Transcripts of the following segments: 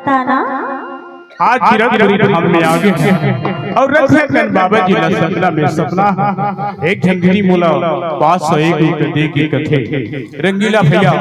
बताना। आज गिरधपुरी धाम में आ गए और रखन बाबा जी ना सपना में सपना एक झंझरी मोला 501 रुपए दे के कथे रंगीला भैया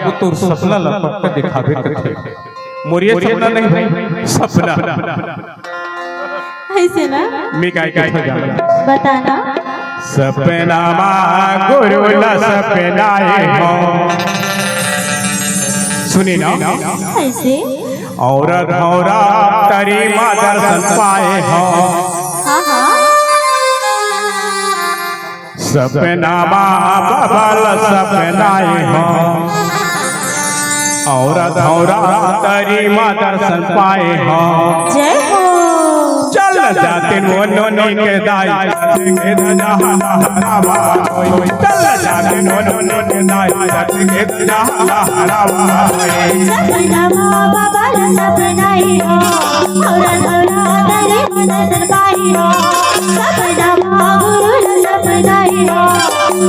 वो तो सपना लपक के दिखावे कथे मोरिया सपना नहीं भाई सपना ऐसे ना मैं काय कथे जाना बताना। सपना मा गुरु ला सपनाए हो सुनी ना ऐसे औरत औरा तरी माँ दर्शन पाए हो हाँ हाँ सपना माँ बबल सपनाए हो औरत औरा तरी माँ दर्शन पाए हो जय हो। चल जाते नो के दाई के धजा हरावा चल जाते नो के दाई के धजा हरावा सपना माँ बाबा ला सपनाई हो औरत औरा तरी माँ दर्शन पाई हो सपना माँ गुरु ला सपनाई हो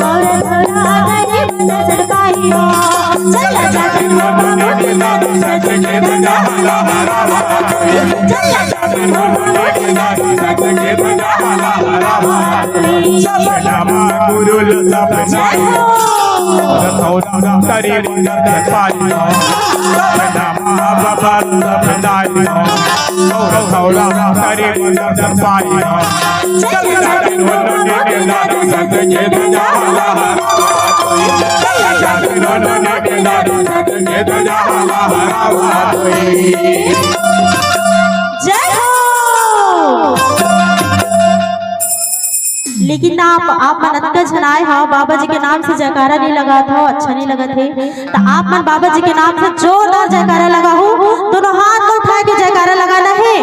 औरत औरा तरी माँ दर्शन पाई हो चल जाते नो के दाई के धजा हरावा चल जाते नो के दाई के धजा हरावा सपना माँ गुरु सपनाई औरत तरी दर्शन पाई हो सपना माँ बाबा सपनाई हो औरत औरा तरी दर्शन पाई हो चल जाते नो के दाई के धजा हरावा चल जाते नो के दाई के धजा हरावा जय हो। लेकिन आप मनत का झनाए हो बाबा जी के नाम से जयकारा नहीं लगा था अच्छा नहीं लगा थे तो आप मन बाबा जी के नाम से जोरदार जयकारा लगा हो दोनों हाथ को उठा के जयकारा लगाना है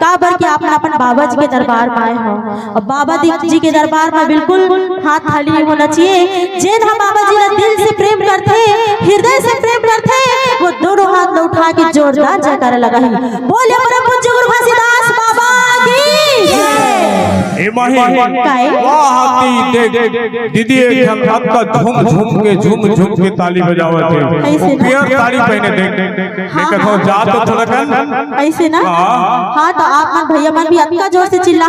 काबर कि आप अपन बाबा जी के दरबार में आए हो और बाबा जी के दरबार में बिल्कुल हाथ खाली होना चाहिए जिन हम बाबा जी ने दिल से प्रेम करते हृदय से प्रेम करते वो दोनों हाथ में उठा के जोरदार जयकारा लगा है बोले परम पूज्य गुरु घासीदास बाबा की ए माही वाह दीदी एक हम आपका झूम झूम के ताली बजावत है वो प्यार ताली पहने देख देखो जा तो थोड़ा कर ऐसे ना हाँ तो आप मन भैया मन भी आपका जोर से चिल्ला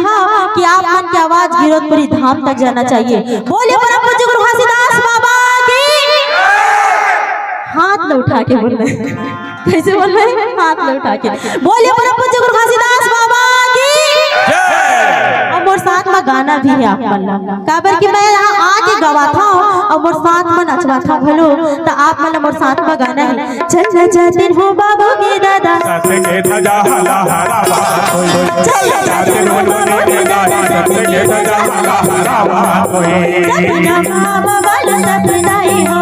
कि आप मन की आवाज गिरधपुरी धाम तक जाना चाहिए बोले परम पूज्य गुरु घासीदास बाबा की हाथ न उठा के बोल रहे कैसे बोल रहे हाथ न उठा के बोले परम पूज्य गुरु घासीदास बाबा की और मोर साथ में गाना भी है आप मन काबर कि मैं यहाँ आके गवा था और मोर साथ में नचवा था भलो तो आप मन मोर साथ में गाना है चल जाते हो बाबू के दादा के धजा हरावा चल जाते हो के धजा हरावा सपना बाबा ला सपनाई हो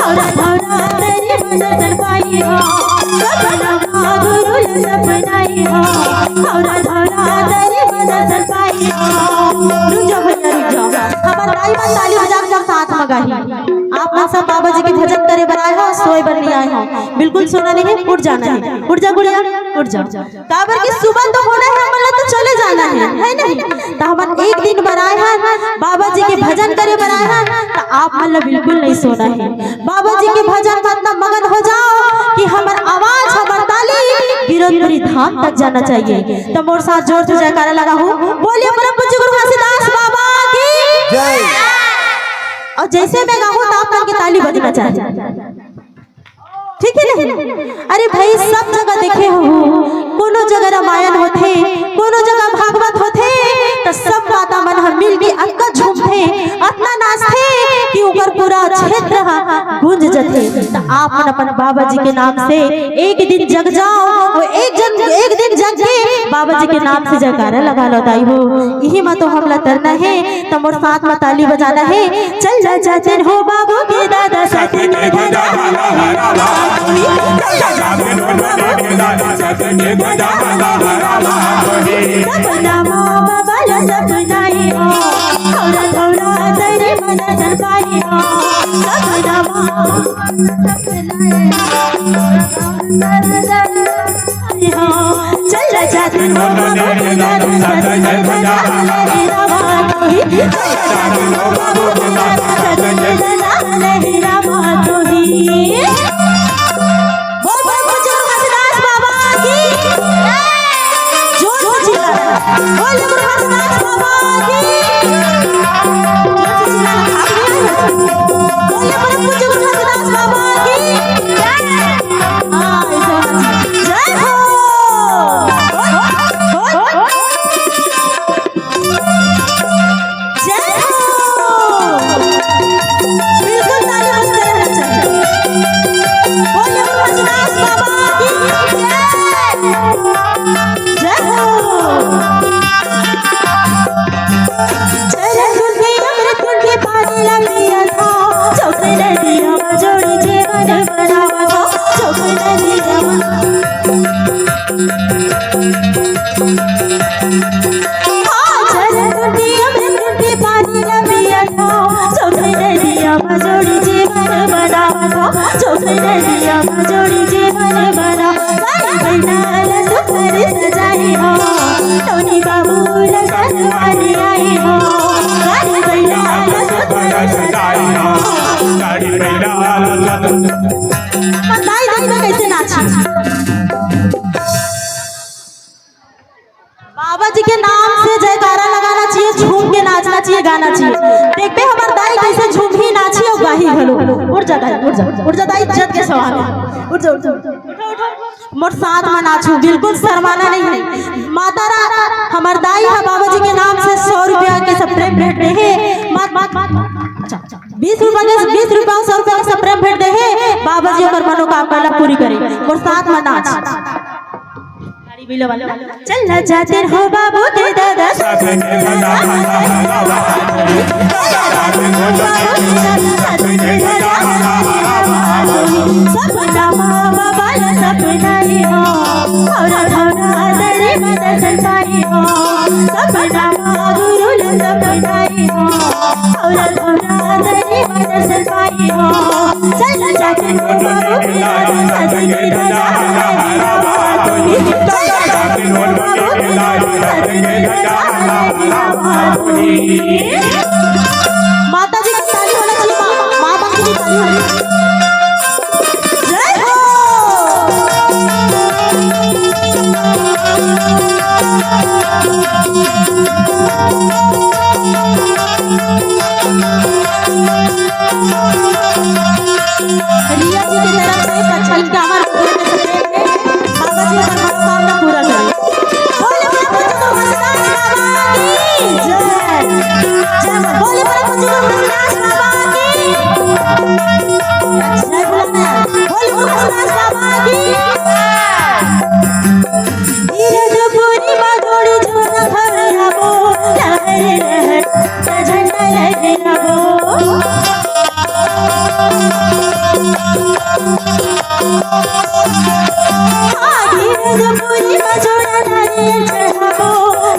औरत औरा तेरी मदद पाई हो सपना गुरु ला सपनाई हो औरत औरा तेरी मदद पाई हो रुक जाओ हमार ताई बन ताली बजा के साथ में गाही आप मन सब बाबा जी के भजन करे बनाए हो सोए बन नहीं आए हो बिल्कुल सोना नहीं है उठ जाना है उठ जा गुड़िया उठ जा काबर की सुबह तो होना है हमला तो चले जाना है नहीं तो हम एक दिन बनाए हैं बाबा जी के भजन करे बनाए हैं तो आप मन बिल्कुल नहीं सोना है बाबा जी के भजन में इतना मगन हो जाओ कि हमार आवाज हमार ताली गिरधपुरी धाम तक जाना चाहिए तो मोर साथ जोर से जयकारा लगा हूं बोलिए परम पूज्य गुरु घासीदास बाबा की जय। और जैसे मैं गाऊं तो आप मन की ताली बजना चाहिए ठीक है नहीं अरे भाई सब जगह देखे हो कोनो जगह रामायण होते कोनो जगह भागवत होते तो सब माता मन हम मिल के अक्का झूमते अपना नाचते कि ऊपर पूरा क्षेत्र गूंज जते तो आप अपन बाबा जी के नाम से एक दिन जग जाओ और एक दिन जग के बाबा जी के नाम से जयकारा लगा लो दाई हो यही में तो हमला करना है तो मोर साथ में ताली बजाना है चल जा जाते हो बाबू के दादा साथ में धजा सपना बाबा ला सपनाई हो औरत औरा तेरी मदद पाई हो सपना चल जाते हो बाबू के दादा बोल गुरु हरदास बाबा की बोल परम पूज्य गुरु हरदास बाबा की जय हो जय हो बिल्कुल ताली बजते रहना चाहिए बोल गुरु हरदास बाबा की जय हो चरण के अमृत के पानी लगिया था चौक नदिया जोड़ी जीवन बनावा था चौक नदिया चरण के अमृत के पानी लगिया था चौक नदिया जोड़ी जीवन बनावा था चौक नदिया जोड़ी जीवन बना बनाल सुखर सजाई हो टोनी बाबू लसनवानी आई हो गाड़ी बनाल सुखर सजाई हो गाड़ी बैला बताई देखना कैसे नाची बाबा जी के नाम से जयकारा लगाना चाहिए झूम के नाचना चाहिए गाना चाहिए देखते हमार दाई कैसे झूम ही नाची और गाही भलो उड़ जा दाई उड़ जा दाई इज्जत के सवाल है उड़ जा मोर साथ में नाचू बिल्कुल शर्माना नहीं है माता रा हमार दाई है बाबा जी के नाम से 100 रुपया के स्प्रे भेंट दे है अच्छा 20 रुपया 100 रुपया के स्प्रे भेंट दे है बाबा जी हमार मनोकामना पूरी करे मोर साथ में नाच चल जाते हो बाबू के दादा सपना मामा वाला सपना ही हो और धौरा दरे मदद पाई हो सपना माँ गुरु सपना ही हो और धौरा दरे मदद पाई हो चल जाते हो बाबू के दादा सजने दादा माता जी की ताली होना चाहिए माँ बाप की ताली होनी जय हो रिया जी की तरफ से 25 का हमारा बाबा जी हमारा मनोकामना पूरा करे बोले बड़ा कुछ तो हंसदास बाबा की जय जय बोले बड़ा कुछ तो हंसदास बाबा की जय बोलना बोले हंसदास बाबा की धीरज पूरी बादोड़ी जो न खराबो लहरे लहर झंडा लहराबो धीरज पूरी बाजोड़ा नारियल चढ़ाबो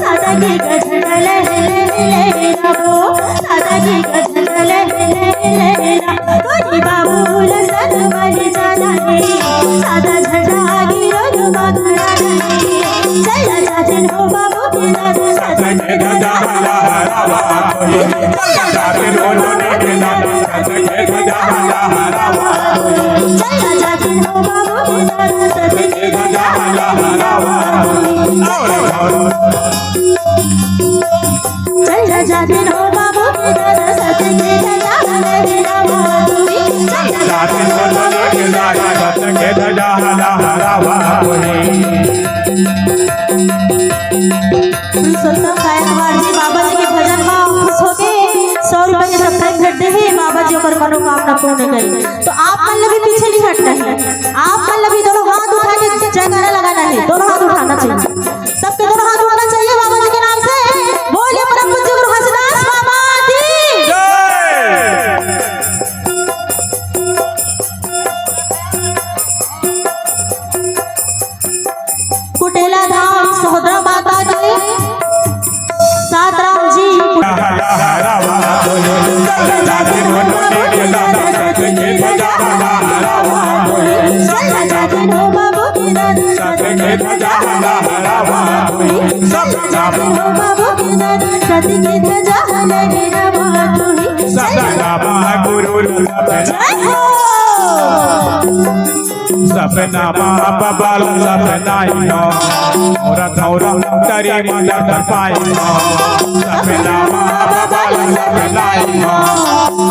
सादा के गजरा लहराबो सादा के गजरा लहरा कोई बाबू लसन बन जाना है सादा झंडा गिरो मगड़ा नहीं चल जाते हो बाबू के दादा सजने दादा चल जाते हो बाबू के दादा सजने चल जाते हो बाबू के दादा सजने बाबा जी के भजन में खुश होके 100 रुपए के सप्ताह भेंटते हैं बाबा जी और मनोकामना पूर्ण करें तो आप मन भी पीछे नहीं हटना है आप मन भी दोनों हाथ उठा के जयकारा लगाना है दोनों हाथ उठाना चाहिए सबके दोनों हाथ उठाना चाहिए बाबा जी के नाम से बोलिए परम पूज्य गुरु हरदास बाबा की कुटेला धाम सहोदरा माता के साथ राम जी बाबू के ध्वजा लहरावा कोई सपना हो बाबू के दर सती के ध्वजा लहरावा कोई सपना गुरु सपना सपना बबल सपना और थौरा तरी मदद पाई सपना बबल सपना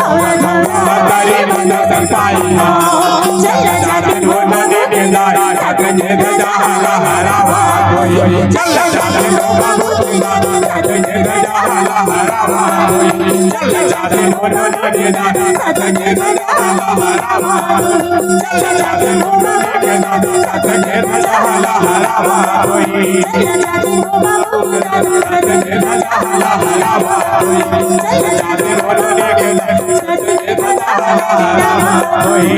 और थौरा तरी मदद पाई चल जाते नदी के दाई कतने ध्वजा लहरावा कोई चल जाते बाबू के दाई कतने ध्वजा लहरावा कोई चल जाते नदी के दाई कतने ध्वजा लहरावा चल जाते नदी के दाई कतने ध्वजा लहरावा कोई चल जाते हो बाबू के दर कतने ध्वजा लहरावा कोई चल जाते नदी के दाई कतने ध्वजा लहरावा कोई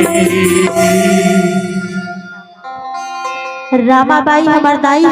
रामाबाई हमार दाई